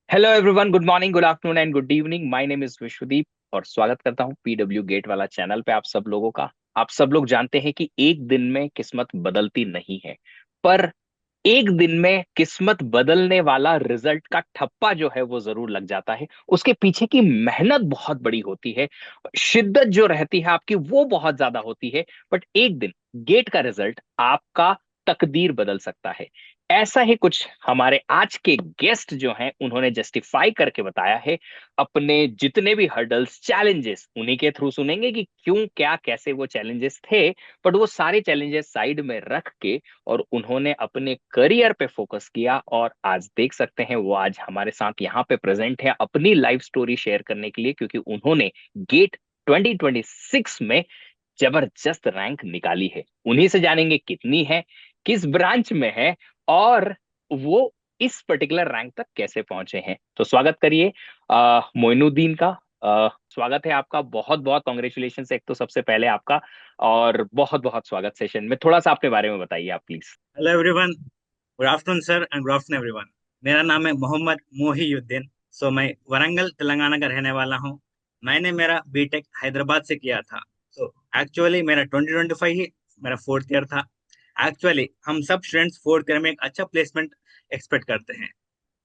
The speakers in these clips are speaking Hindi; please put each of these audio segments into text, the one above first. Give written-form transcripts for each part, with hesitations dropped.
Hello everyone, good morning, good afternoon and good evening. My name is Vishwadeep और स्वागत करता हूं पीडब्ल्यू गेट वाला चैनल पे आप सब लोगों का। आप सब लोग जानते हैं कि एक दिन में किस्मत बदलती नहीं है, पर एक दिन में किस्मत बदलने वाला रिजल्ट का ठप्पा जो है वो जरूर लग जाता है। उसके पीछे की मेहनत बहुत बड़ी होती है, शिद्दत जो रहती है आपकी वो बहुत ज्यादा होती है। बट एक दिन गेट का रिजल्ट आपका तकदीर बदल सकता है। ऐसा ही कुछ हमारे आज के गेस्ट जो हैं उन्होंने जस्टिफाई करके बताया है। अपने जितने भी हर्डल्स, चैलेंजेस, उन्हीं के थ्रू सुनेंगे कि क्यों, क्या, कैसे वो चैलेंजेस थे। बट वो सारे चैलेंजेस साइड में रख के और उन्होंने अपने करियर पे फोकस किया और आज देख सकते हैं वो आज हमारे साथ यहाँ पे प्रेजेंट है अपनी लाइफ स्टोरी शेयर करने के लिए, क्योंकि उन्होंने गेट 2026 में जबरदस्त रैंक निकाली है। उन्हीं से जानेंगे कितनी है, किस ब्रांच में है और वो इस पर्टिकुलर रैंक तक कैसे पहुंचे हैं। तो स्वागत करिए मोइनुद्दीन का। स्वागत है आपका, बहुत बहुत कॉन्ग्रेचुलेशन एक तो सबसे पहले आपका। और बहुत बहुत स्वागत सेशन में। थोड़ा सा अपने बारे में बताइए आप please. Hello everyone. Good afternoon sir and good afternoon everyone. मेरा नाम है मोहम्मद मोहियुद्दीन। मैं वरंगल तेलंगाना का रहने वाला हूँ। मैंने मेरा बीटेक हैदराबाद से किया था। एक्चुअली मेरा 2025 ही मेरा फोर्थ ईयर था। एक्चुअली हम सब स्टूडेंट्स फोर्थ ईयर में एक अच्छा प्लेसमेंट एक्सपेक्ट करते हैं।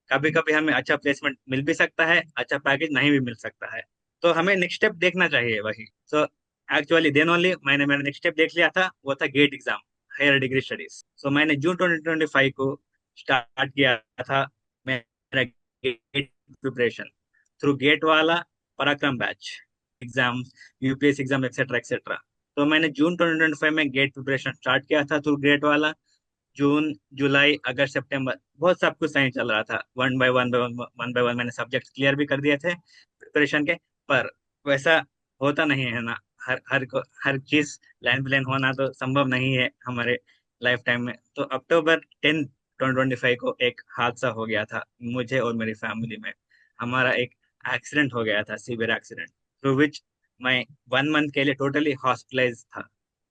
कभी कभी हमें अच्छा प्लेसमेंट मिल भी सकता है, अच्छा पैकेज नहीं भी मिल सकता है। तो हमें नेक्स्ट स्टेप देखना चाहिए वही। एक्चुअली देन ओनली मैंने मेरा नेक्स्ट स्टेप देख लिया था, वो था GATE exam, higher degree studies. मैंने जून 2025 को स्टार्ट किया था मेरा गेट प्रिपरेशन थ्रू गेट वाला पराक्रम batch exam, UPSC exam etcetera etcetera. तो मैंने जून 2025 में गेट प्रिपरेशन स्टार्ट किया था थ्रू गेट वाला। जून, जुलाई, अगस्त, सितंबर बहुत सब कुछ सही चल रहा था। वन बाय वन मैंने सब्जेक्ट क्लियर भी कर दिए थे प्रिपरेशन के। पर वैसा होता नहीं है ना। हर चीज लाइन बाय लाइन होना तो संभव नहीं है हमारे लाइफ टाइम में। तो अक्टूबर 10 2025 को एक हादसा हो गया था मुझे और मेरी फैमिली में। हमारा एक एक्सीडेंट हो गया था, सीवियर एक्सीडेंट, थ्रू विच मैं 1 मंथ के लिए टोटली हॉस्पिटलाइज था।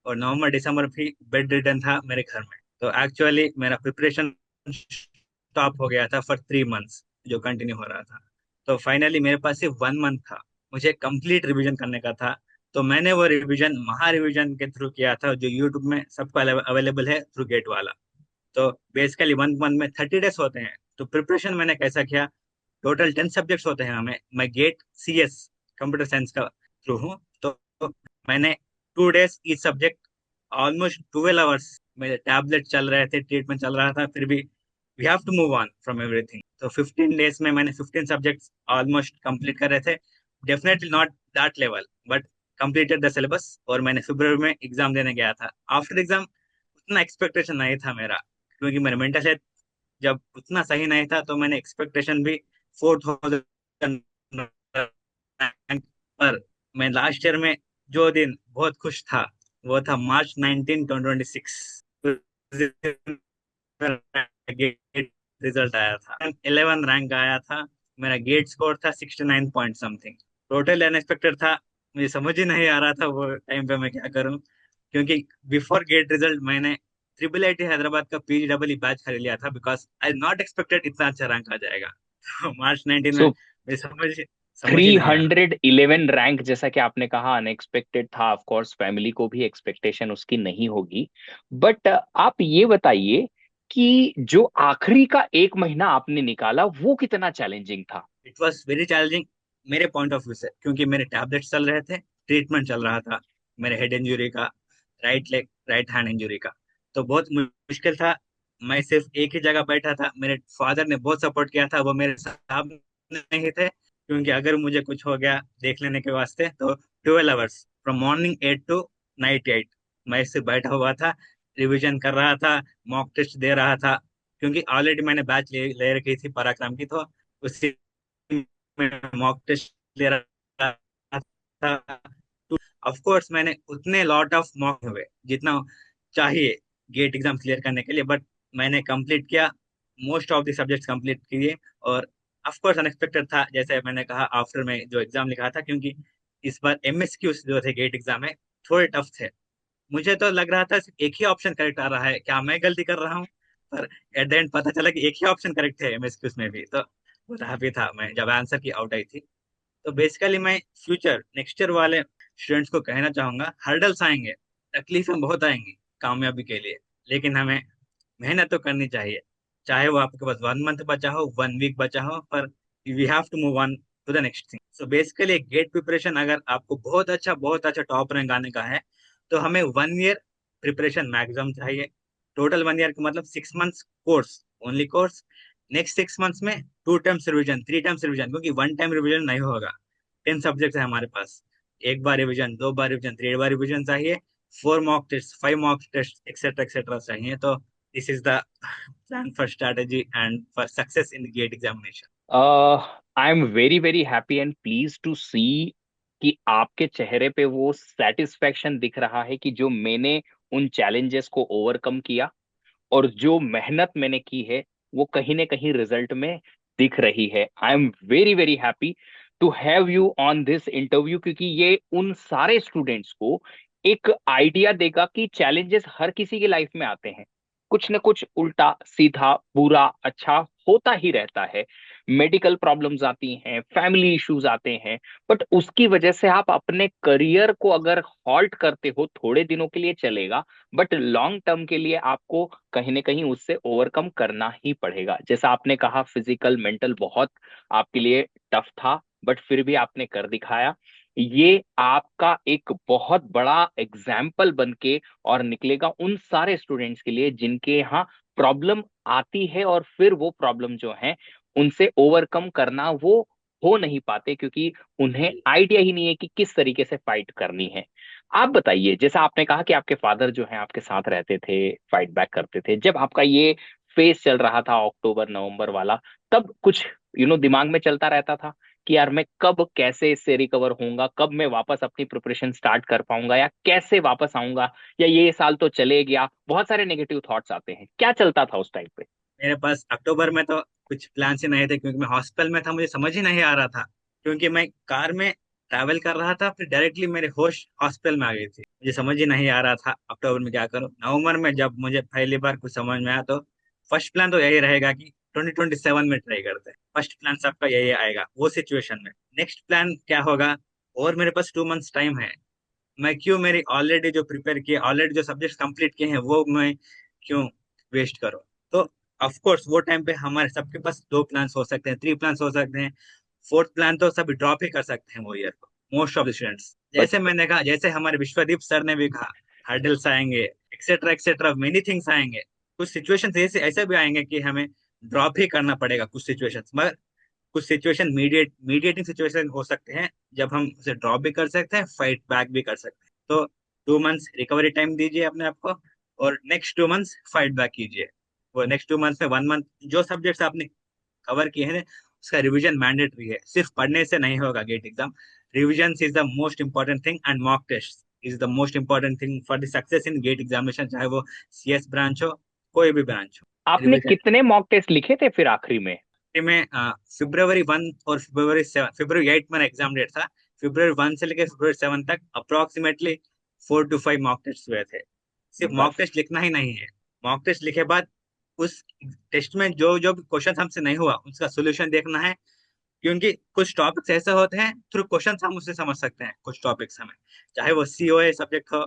और नवंबर दिसंबर भी बेड रिडन था मेरे घर में। तो एक्चुअली मेरा प्रिपरेशन स्टॉप हो गया था फॉर 3 मंथ्स, जो कंटिन्यू हो रहा था। तो फाइनली मेरे पास सिर्फ 1 मंथ था, मुझे कंप्लीट रिवीजन करने का था। तो मैंने वो रिवीजन महा रिवीजन के थ्रू किया था, जो यूट्यूब में सबको अवेलेबल है थ्रू गेट वाला। तो बेसिकली 1 मंथ में 30 डेज होते हैं। तो प्रिपरेशन मैंने कैसा किया, टोटल 10 सब्जेक्ट्स होते हैं हमें। मैं गेट सीएस कंप्यूटर साइंस का थ्रू हूँ। तो मैंने 2 days each subject, almost 12 hours मेरे टैबलेट चल रहे थे, ट्रीटमेंट चल रहा था, फिर भी we have to move on from everything. तो 15 डेज में मैंने 15 सब्जेक्ट्स ऑलमोस्ट कंप्लीट कर रहे थे। Definitely not that level, but completed the syllabus. और मैंने फरवरी में एग्जाम देने गया था। आफ्टर एग्जाम उतना एक्सपेक्टेशन नहीं था मेरा, क्योंकि मेरा मेंटल हेल्थ जब उतना सही नहीं था, तो मैंने एक्सपेक्टेशन भी 4,000 पर। मैं लास्ट ईयर में जो दिन बहुत खुश था, वो था मार्च 19 2026। गेट रिजल्ट आया था, 11 रैंक आया था। मेरा गेट स्कोर था 69 पॉइंट समथिंग। टोटल अनएक्सपेक्टेड था। मुझे समझ ही नहीं आ रहा था वो टाइम पे मैं क्या करूं, क्योंकि बिफोर गेट रिजल्ट मैंने ट्रिपल आईटी हैदराबाद का पीजीडब्ल्यू बैच खरीद लिया था, बिकॉज आई नॉट एक्सपेक्टेड इतना अच्छा रैंक आ जाएगा। मार्च 19 में सो मुझे समझ ही नहीं आ रहा। 311 रैंक, जैसा कि आपने कहा, अनएक्सपेक्टेड था। ऑफ कोर्स फैमिली को भी एक्सपेक्टेशन उसकी नहीं होगी। बट आप ये बताइए कि जो आखिरी का एक महीना आपने निकाला वो कितना चैलेंजिंग था। इट वॉज वेरी चैलेंजिंग मेरे पॉइंट ऑफ व्यू से, क्योंकि मेरे टैबलेट्स चल रहे थे, ट्रीटमेंट चल रहा था मेरे हेड इंजरी का, right leg right hand injury का। तो बहुत मुश्किल था। मैं सिर्फ एक ही जगह बैठा था, मेरे फादर ने बहुत सपोर्ट किया था, वो मेरे साथ नहीं थे, क्योंकि अगर मुझे कुछ हो गया देख लेने के वास्ते। तो 12 hours from morning 8 to night 8 मैं सिर्फ बैठा हुआ था, रिवीजन कर रहा था, मॉक टेस्ट दे रहा था। क्योंकि ऑलरेडी मैंने बैच ले रखी थी पराक्रम की, तो उसी में मॉक टेस्ट ले रहा था। ऑफ कोर्स मैंने उतने लॉट ऑफ मॉक हुए जितना चाहिए गेट एग्जाम क्लियर करने के लिए, बट मैंने कंप्लीट किया, most of the subjects complete किए। और ऑफ कोर्स अनएक्सपेक्टेड था, जैसे मैंने कहा, आफ्टर में जो एग्जाम लिखा था, क्योंकि इस बार एमएसक्यूज जो थे गेट एग्जाम में थोड़े टफ थे। मुझे तो लग रहा था सिर्फ एक ही ऑप्शन करेक्ट आ रहा है, क्या मैं गलती कर रहा हूँ? पर एट द एंड पता चला कि एक ही ऑप्शन करेक्ट है एमएसक्यूज में भी। तो बता भी था मैं जब आंसर की आउट आई थी। तो बेसिकली मैं फ्यूचर नेक्स्ट ईयर वाले स्टूडेंट्स को कहना चाहूंगा, हर्डल्स आएंगे, तकलीफें बहुत आएंगी कामयाबी के लिए, लेकिन हमें मेहनत तो करनी चाहिए। चाहे वो आपके पास 1 मंथ बचा हो, 1 वीक बचा हो, पर we have to move on to the next thing. So basically GATE preparation अगर आपको बहुत अच्छा टॉप रैंक आने का है, तो हमें 1 ईयर प्रिपरेशन मैक्सिमम चाहिए। टोटल 1 ईयर का मतलब 6 months course, only course. Next 6 months में 2 टाइम्स रिविजन, 3 टाइम्स रिविजन, क्योंकि 1 टाइम रिविजन नहीं होगा। 10 सब्जेक्ट है हमारे पास, एक बार रिविजन, 2 बार रिविजन, 3 बार रिविजन चाहिए। 4 mock test, 5 mock test, etcetera etcetera चाहिए। तो this is the plan for strategy and for success in the GATE examination. I am very very happy and please to see कि आपके चेहरे पे वो सेटिस्फेक्शन दिख रहा है कि जो मैंने उन चैलेंजेस को ओवरकम किया और जो मेहनत मैंने की है वो कहीं ना कहीं रिजल्ट में दिख रही है। I am very very happy to have you on this interview, क्योंकि ये उन सारे स्टूडेंट्स को एक आइडिया देगा कि चैलेंजेस हर किसी की लाइफ में आते हैं। कुछ न कुछ उल्टा सीधा बुरा अच्छा होता ही रहता है। मेडिकल प्रॉब्लम्स आती हैं, फैमिली इश्यूज आते हैं, बट उसकी वजह से आप अपने करियर को अगर हॉल्ट करते हो थोड़े दिनों के लिए चलेगा, बट लॉन्ग टर्म के लिए आपको कहीं ना कहीं उससे ओवरकम करना ही पड़ेगा। जैसा आपने कहा फिजिकल मेंटल बहुत आपके लिए टफ था, बट फिर भी आपने कर दिखाया। ये आपका एक बहुत बड़ा एग्जाम्पल बन के और निकलेगा उन सारे स्टूडेंट्स के लिए जिनके यहाँ प्रॉब्लम आती है और फिर वो प्रॉब्लम जो है उनसे ओवरकम करना वो हो नहीं पाते, क्योंकि उन्हें आइडिया ही नहीं है कि किस तरीके से फाइट करनी है। आप बताइए, जैसा आपने कहा कि आपके फादर जो हैं आपके साथ रहते थे, फाइट बैक करते थे, जब आपका ये फेस चल रहा था अक्टूबर नवंबर वाला, तब कुछ दिमाग में चलता रहता था कि यार मैं कब कैसे इससे रिकवर होऊंगा, कब मैं वापस अपनी प्रिपरेशन स्टार्ट कर पाऊंगा, या कैसे वापस आऊंगा, या ये साल तो चले गया, बहुत सारे नेगेटिव थॉट्स आते हैं, क्या चलता था उस टाइम पे? मेरे पास अक्टूबर में तो कुछ प्लान ही नहीं थे, क्योंकि मैं हॉस्पिटल में था, मुझे समझ ही नहीं आ रहा था। क्योंकि मैं कार में ट्रैवल कर रहा था, फिर डायरेक्टली मेरे होश हॉस्पिटल में आ गई थी, मुझे समझ ही नहीं आ रहा था अक्टूबर में क्या करूं। नवंबर में जब मुझे पहली बार कुछ समझ में आया, तो फर्स्ट प्लान तो यही रहेगा कि 2027 में ट्राई करते हैं। फर्स्ट प्लान सबका यही आएगा वो सिचुएशन में। नेक्स्ट प्लान क्या होगा, और मेरे पास 2 मंथ्स टाइम है, मैं क्यों मेरी ऑलरेडी जो प्रिपेयर किए, ऑलरेडी जो सब्जेक्ट कंप्लीट किए हैं, वो मैं क्यों वेस्ट करूं। तो ऑफ कोर्स वो टाइम पे हमारे सबके पास 2 प्लान्स हो सकते हैं, 3 प्लान्स हो सकते हैं। फोर्थ प्लान तो सभी ड्रॉप ही कर सकते हैं वो ईयर को, most of the students. But जैसे मैंने कहा, जैसे हमारे विश्वदीप सर ने भी कहा, हर्डल्स आएंगे, एक्सेट्रा एक्सेट्रा, मेनी थिंग्स आएंगे। कुछ सिचुएशंस ऐसे ऐसे भी आएंगे कि हमें ड्रॉप ही करना पड़ेगा कुछ सिचुएशंस, मगर कुछ सिचुएशन मीडिएटिंग सिचुएशन हो सकते हैं, जब हम उसे ड्रॉप भी कर सकते हैं, फाइट बैक भी कर सकते हैं। तो 2 मंथ्स रिकवरी टाइम दीजिए अपने आप को, और नेक्स्ट 2 मंथ्स फाइट बैक कीजिए। वो नेक्स्ट 2 मंथ्स में 1 मंथ जो सब्जेक्ट्स आपने कवर किए हैं, उसका रिवीजन मैंडेटरी है, सिर्फ पढ़ने से नहीं होगा GATE exam. Revision is the most important thing, and mock test is the most important thing for the success in GATE examination, चाहे वो सीएस ब्रांच हो, कोई भी ब्रांच हो। आपने रिवीजन कितने मॉक टेस्ट लिखे थे फिर आखिरी में? में February 1 और February 8 मेरा एग्जाम डेट था। February 1 से लेकर February 7 तक अप्रोक्सीमेटली 4 to 5 मॉक टेस्ट हुए थे। सिर्फ मॉक बस। टेस्ट लिखना ही नहीं है, मॉक टेस्ट लिखे बाद उस टेस्ट में जो जो क्वेश्चन हमसे नहीं हुआ उसका सोल्यूशन देखना है। क्योंकि कुछ टॉपिक्स ऐसे होते हैं थ्रू क्वेश्चन हम उससे समझ सकते हैं, कुछ टॉपिक्स हमें, चाहे वो सीओए सब्जेक्ट हो,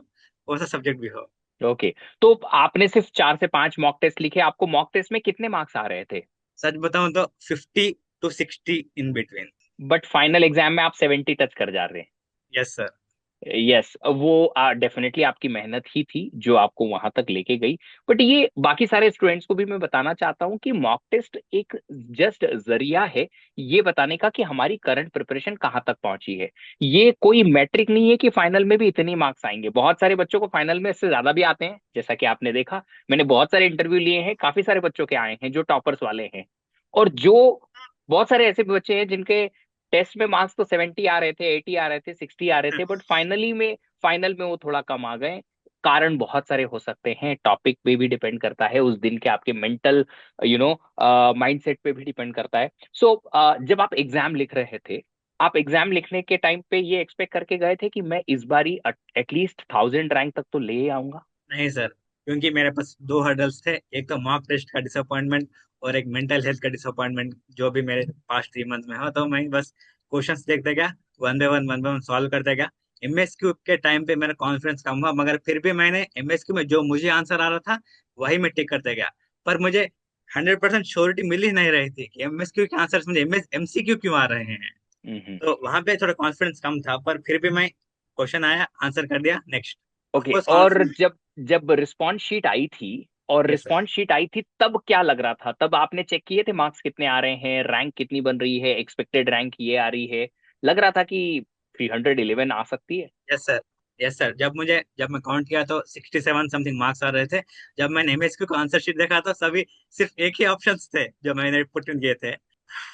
कौन सा सब्जेक्ट भी हो। ओके, तो आपने सिर्फ 4 से 5 मॉक टेस्ट लिखे, आपको मॉक टेस्ट में कितने मार्क्स आ रहे थे? सच बताऊं तो 50 to 60 in between. But final exam में आप 70 टच कर जा रहे हैं। Yes sir. यस, वो डेफिनेटली आपकी मेहनत ही थी जो आपको वहां तक लेके गई। बट ये बाकी सारे स्टूडेंट्स को भी मैं बताना चाहता हूँ कि मॉक टेस्ट एक जस्ट जरिया है ये बताने का कि हमारी करंट प्रिपरेशन कहाँ तक पहुंची है। ये कोई मैट्रिक नहीं है कि फाइनल में भी इतनी मार्क्स आएंगे। बहुत सारे बच्चों को फाइनल में इससे ज्यादा भी आते हैं, जैसा कि आपने देखा। मैंने बहुत सारे इंटरव्यू लिए हैं, काफी सारे बच्चों के आए हैं जो टॉपर्स वाले हैं, और जो बहुत सारे ऐसे बच्चे हैं जिनके टेस्ट में मार्क्स तो 70 आ रहे थे, 80 आ रहे थे, 60 आ रहे थे, बट फाइनल में वो थोड़ा कम आ गए। कारण बहुत सारे हो सकते हैं, टॉपिक पे भी डिपेंड करता है, उस दिन के आपके मेंटल माइंडसेट पे भी डिपेंड करता है। सो जब आप एग्जाम लिख रहे थे, आप एग्जाम लिखने के टाइम पे ये एक्सपेक्ट करके गए थे कि मैं इस बारी एटलीस्ट 1000 रैंक तक तो ले आऊंगा? नहीं सर, क्योंकि मेरे पास 2 हर्डल्स थे, एक तो मॉक टेस्ट का डिसअपॉइंटमेंट, और एक मेंटल हेल्थ का डिसअपॉइंटमेंट जो भी मेरे पास्ट 3 मंथ में हो, तो मैं बस क्वेश्चंस देखते गया, वन बाय वन सॉल्व करते गया। एमएसक्यू के टाइम पे मेरा कॉन्फिडेंस कम हुआ, मगर फिर भी मैंने एमएसक्यू में जो मुझे आंसर आ रहा था वही मैं टिक करते गया। पर मुझे 100% श्योरिटी मिल ही नहीं रही थी कि एमएसक्यू के आंसर मुझे एमसीक्यू क्यों आ रहे हैं। हम्म। तो वहां पे थोड़ा कॉन्फिडेंस कम था, पर फिर भी मैं क्वेश्चन आया आंसर कर दिया, नेक्स्ट। ऑफ ओके, कोर्स और कॉन्फिडेंस। जब जब रिस्पॉन्स शीट आई थी, और यस सर। रिस्पॉन्स शीट आई थी तब क्या लग रहा था? तब आपने चेक किए थे मार्क्स कितने आ रहे हैं, रैंक कितनी बन रही है, एक्सपेक्टेड रैंक ये आ रही है? लग रहा था कि 311 आ सकती है? Yes sir. यस सर, जब मैं काउंट किया तो 67 समथिंग मार्क्स आ रहे थे। जब मैंने एमएसक्यू का आंसर शीट देखा तो सभी सिर्फ एक ही ऑप्शंस थे जो मैंने पुट इन किए थे।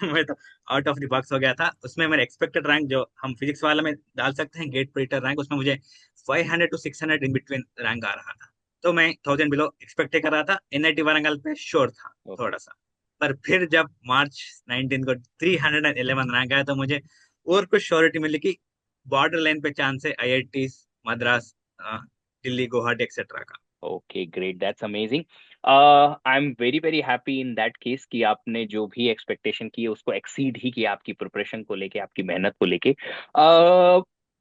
मैं तो आउट ऑफ द बॉक्स हो गया था। उसमें मेरा एक्सपेक्टेड रैंक जो हम फिजिक्स वाला में डाल सकते हैं, गेट प्रीटर रैंक, उसमें मुझे 500 to 600 इन बिटवीन रैंक आ रहा था। तो मैं 1000 बिलो एक्सपेक्ट कर रहा था, एनआईटी वारंगल पे श्योर था ओके। थोड़ा सा। पर फिर जब मार्च 19 को 311 रैंक आया, तो मुझे और कुछ श्योरिटी मिली कि बॉर्डर लाइन पे चांस है आईआईटी मद्रास, दिल्ली, गुवाहाटी एक्सेट्रा का। Okay, great, that's amazing. I am very very happy in that case कि आपने जो भी एक्सपेक्टेशन की है उसको एक्सीड ही किया, आपकी प्रिपरेशन को लेके, आपकी मेहनत को लेके।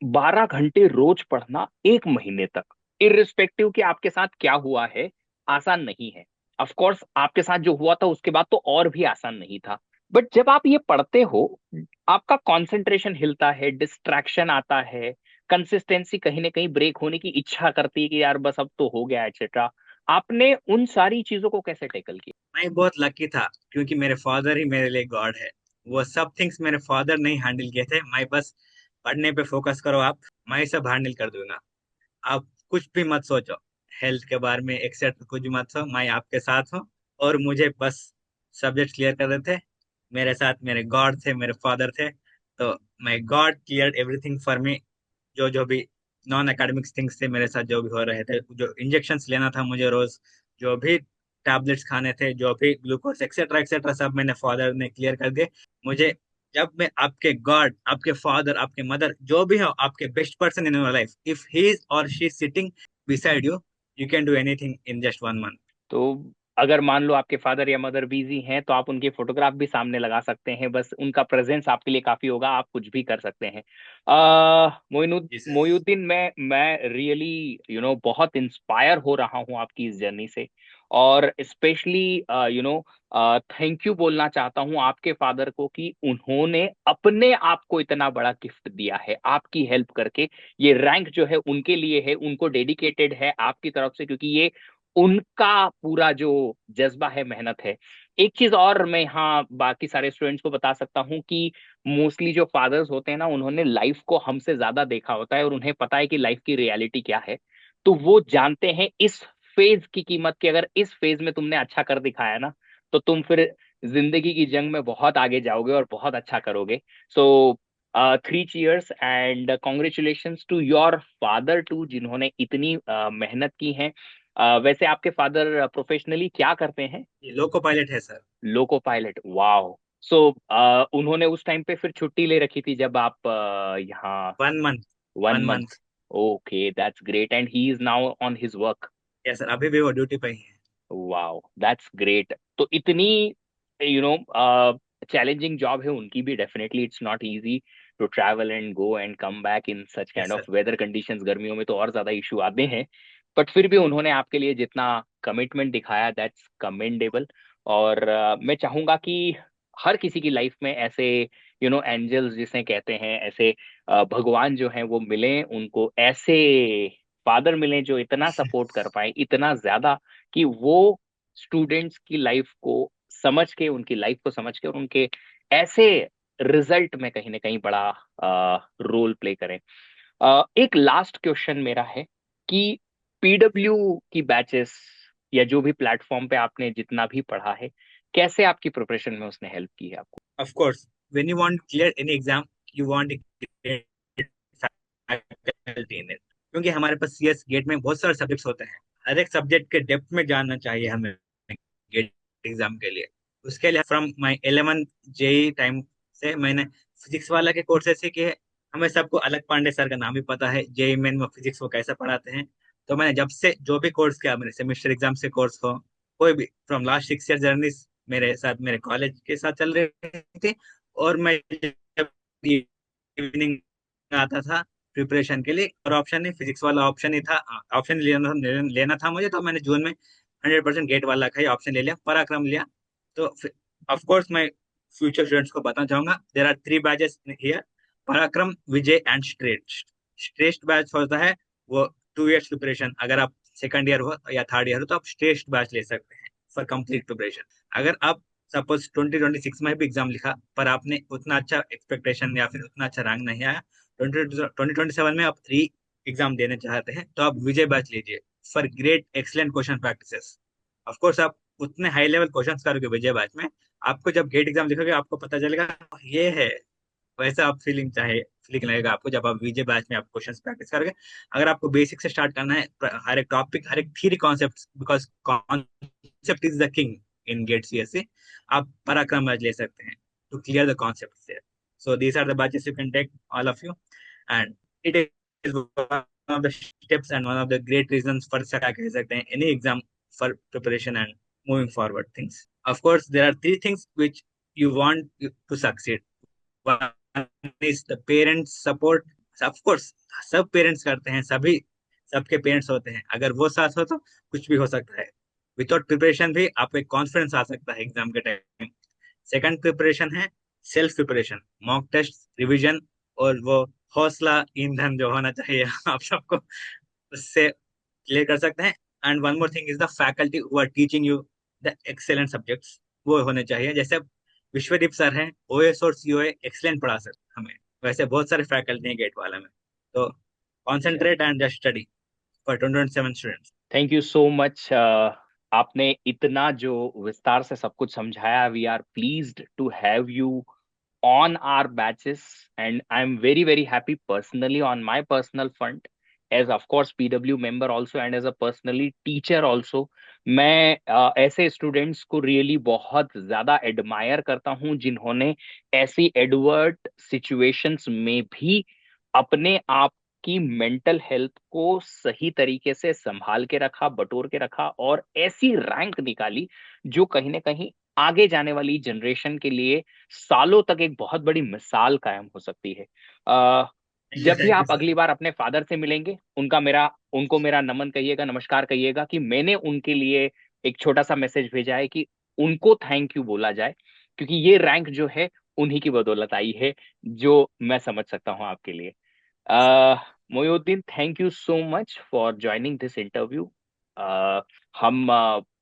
12 घंटे रोज पढ़ना 1 महीने तक, इररिस्पेक्टिव कि आपके साथ क्या हुआ है, आसान नहीं है। ऑफ कोर्स आपके साथ जो हुआ था उसके बाद तो और भी आसान नहीं था। बट जब आप ये पढ़ते हो, आपका कंसंट्रेशन हिलता है, डिस्ट्रैक्शन आता है, कंसिस्टेंसी कहीं ना कहीं ब्रेक होने की इच्छा करती है कि यार बस अब तो हो गया एक्सेट्रा। आपने उन सारी चीजों को कैसे टैकल किया? मैं बहुत लकी था, क्योंकि मेरे फादर ही मेरे लिए गॉड है। वो सब थिंग्स मेरे फादर नहीं हैंडल किए थे। मैं बस पढ़ने पे फोकस करो आप, मैं सब हैंडल कर दूंगा। आप कुछ भी मत सोचो, हेल्थ के बारे में एक्सेट्रा कुछ भी मत सोचो, मैं आपके साथ हूँ। और मुझे बस सब्जेक्ट क्लियर कर देते। मेरे साथ मेरे गॉड थे, मेरे फादर थे। तो मैं God clear everything for me. जो जो भी नॉन एकेडमिक्स थिंग्स थे मेरे साथ, जो भी हो रहे थे, जो इंजेक्शंस लेना था मुझे रोज, जो भी टैबलेट्स खाने थे, जो भी ग्लूकोज एक्सेट्रा एक्सेट्रा, सब मैंने फादर ने क्लियर कर दिए मुझे। जब मैं आपके गॉड, आपके फादर, आपके मदर, जो भी हो आपके best person in your life, if he is और she is sitting beside you, you can do anything in just 1 month. तो अगर मान लो आपके फादर या मदर बिजी हैं तो आप उनके फोटोग्राफ भी सामने लगा सकते हैं, बस उनका प्रेजेंस आपके लिए काफी होगा, आप कुछ भी कर सकते हैं। जी सर। मोइनुद्दीन, मैं रियली बहुत इंस्पायर हो रहा हूँ आपकी इस जर्नी से। और specially you know thank you बोलना चाहता हूँ आपके फादर को कि उन्होंने अपने आप को इतना बड़ा गिफ्ट दिया है आपकी हेल्प करके। ये रैंक जो है उनके लिए है, उनको डेडिकेटेड है आपकी तरफ से, क्योंकि ये उनका पूरा जो जज्बा है, मेहनत है। एक चीज और मैं यहाँ बाकी सारे स्टूडेंट्स को बता सकता हूँ कि मोस्टली जो फादर्स होते हैं ना, उन्होंने लाइफ को हमसे ज्यादा देखा होता है और उन्हें पता है कि लाइफ की रियलिटी क्या है। तो वो जानते हैं इस फेज की कीमत, की अगर इस फेज में तुमने अच्छा कर दिखाया ना, तो तुम फिर जिंदगी की जंग में बहुत आगे जाओगे और बहुत अच्छा करोगे। So 3 cheers and congratulations to your father too, जिन्होंने इतनी मेहनत की है। वैसे आपके फादर प्रोफेशनली क्या करते हैं? ये लोको पायलट है sir. Loco pilot, wow. So उन्होंने उस टाइम पे फिर छुट्टी ले रखी थी जब आप यहाँ? 1 month. One one month month okay, that's great, and he is now on his work. Yes sir, अभी भी वो ड्यूटी पे ही है। Wow, that's great. तो इतनी यू नो चैलेंजिंग जॉब है उनकी भी, definitely it's not easy to travel and go and come back in such kind yes of sir. Weather conditions. गर्मियों में तो और ज्यादा इशू आते हैं। बट फिर भी उन्होंने आपके लिए जितना कमिटमेंट दिखाया, दैट्स कमेंडेबल। और मैं चाहूंगा कि हर किसी की लाइफ में ऐसे एंजल्स जिसे कहते हैं, ऐसे भगवान जो हैं वो मिलें उनको, ऐसे फादर मिलें जो इतना सपोर्ट कर पाए, इतना ज्यादा कि वो स्टूडेंट्स की लाइफ को समझ के, उनकी लाइफ को समझ के, और उनके ऐसे रिजल्ट में कहीं ना कहीं बड़ा रोल प्ले करें। एक लास्ट क्वेश्चन मेरा है कि पीडब्ल्यू की बैचेस या जो भी प्लेटफॉर्म पे आपने जितना भी पढ़ा है, कैसे आपकी प्रिपरेशन में उसने हेल्प की है आपको? Of course, when you want clear any exam, you want faculty in it. क्योंकि हमारे पास सीएस गेट में बहुत सारे सब्जेक्ट्स होते हैं, हर एक सब्जेक्ट के डेप्थ में जानना चाहिए हमें गेट एग्जाम के लिए। उसके लिए फ्रॉम माय 11 जेई टाइम से मैंने फिजिक्स वाला के कोर्सेस ही किए। हमें सबको अलग पांडे सर का नाम भी पता है, जेई मेन में फिजिक्स को कैसे पढ़ाते हैं। तो मैंने जब से जो भी कोर्स किया, मेरे सेमेस्टर एग्जाम से कोर्स हो, कोई भी फ्रॉम लास्ट 6 ईयर जर्नी, मेरे साथ मेरे कॉलेज के साथ चल रही थी। और मैं जब इवनिंग आता था प्रिपरेशन के लिए, और ऑप्शन नहीं, फिजिक्स वाला ऑप्शन ही था, ऑप्शन लेना था मुझे, तो मैंने जून में 100% गेट वाला का ही ऑप्शन ले लिया, पराक्रम लिया। तो ऑफ कोर्स मैं फ्यूचर स्टूडेंट्स को बताना चाहूंगा, देर आर 3 बैचेस हियर, पराक्रम, विजय एंड श्रेष्ठ। श्रेष्ठ बैच होता है वो 2 इयर्स प्रिपरेशन, अगर आप सेकंड ईयर हो या थर्ड ईयर हो तो आप श्रेष्ठ बैच ले सकते हैं फॉर कंप्लीट प्रिपरेशन। अगर आप सपोज 2026 में भी एग्जाम लिखा पर आपने उतना अच्छा एक्सपेक्टेशन या फिर उतना अच्छा रैंक नहीं आया, 2027 में आप री एग्जाम देने चाहते हैं, तो आप विजय बैच लीजिए for great excellent question practices. Of course आप उतने हाई लेवल क्वेश्चंस करोगे विजय बैच में, आपको जब गेट एग्जाम लिखोगे आपको पता चलेगा ये है, वैसा आप फीलिंग लगेगा आपको जब आप वीजे बैच में आप क्वेश्चंस प्रैक्टिस करोगे। अगर आपको बेसिक से स्टार्ट करना है, हर एक टॉपिक, हर एक theory concept, because concept is the king in GATE CSC, आप पराक्रम बैच ले सकते हैं to clear the concept there. So these are the batches you can take, all of you, and it is one of the steps and one of the great reasons for क्या कह सकते हैं any exam for preparation and moving forward things. Of course, there are 3 things which you want to succeed. One is the parents support. Of course, सब पेरेंट्स करते हैं, सभी सबके पेरेंट्स होते हैं, अगर वो साथ हो तो कुछ भी हो सकता है। विदाउट प्रिपरेशन भी आपको एक कॉन्फिडेंस आ सकता है एग्जाम के टाइम। सेकंड प्रिपरेशन है self preparation, mock test, revision, और वो हौसला ईंधन जो होना चाहिए आप सबको, उससे क्लियर कर सकते हैं। And one more thing is the faculty who are teaching you the excellent subjects, वो होने चाहिए। जैसे विश्वदीप सर हैं, ओएस और सीओए एक्सेलेंट पढ़ा सकते हमें, वैसे बहुत सारे फैकल्टी हैं गेट वाला में। तो concentrate and just study for 2027 students. Thank you so much. आपने इतना जो विस्तार से सब कुछ समझाया, we are pleased to have you on our batches, and I'm very very happy personally on my personal front, as of course PW member also and as a personally teacher also। मैं ऐसे स्टूडेंट्स को रियली बहुत ज्यादा एडमायर करता हूं जिन्होंने ऐसी एडवर्ट सिचुएशंस में भी अपने आप की मेंटल हेल्थ को सही तरीके से संभाल के रखा, बटोर के रखा और ऐसी रैंक निकाली जो कहीं ना कहीं आगे जाने वाली जनरेशन के लिए सालों तक एक बहुत बड़ी मिसाल कायम हो सकती है। जब भी थैंक यू आप सर। अगली बार अपने फादर से मिलेंगे, उनको मेरा नमन कहिएगा, नमस्कार कहिएगा कि मैंने उनके लिए एक छोटा सा मैसेज भेजा है कि उनको थैंक यू बोला जाए, क्योंकि ये रैंक जो है उन्हीं की बदौलत आई है, जो मैं समझ सकता हूँ आपके लिए। Moinuddin, thank you so much for joining this interview. हम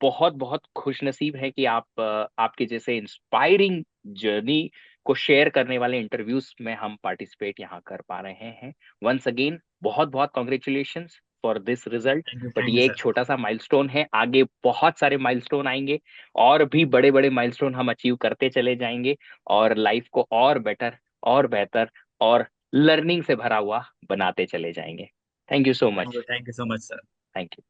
बहुत बहुत खुश नसीब हैं कि आपके जैसे इंस्पायरिंग जर्नी को शेयर करने वाले इंटरव्यूज में हम पार्टिसिपेट यहाँ कर पा रहे हैं। वंस अगेन बहुत बहुत congratulations for this result. But thank you ये एक सर। छोटा सा माइलस्टोन है, आगे बहुत सारे माइलस्टोन आएंगे और भी बड़े बड़े माइलस्टोन हम अचीव करते चले जाएंगे और लाइफ को और बेटर और बेहतर और लर्निंग से भरा हुआ बनाते चले जाएंगे। Thank you so much. Thank you so much sir. Thank you.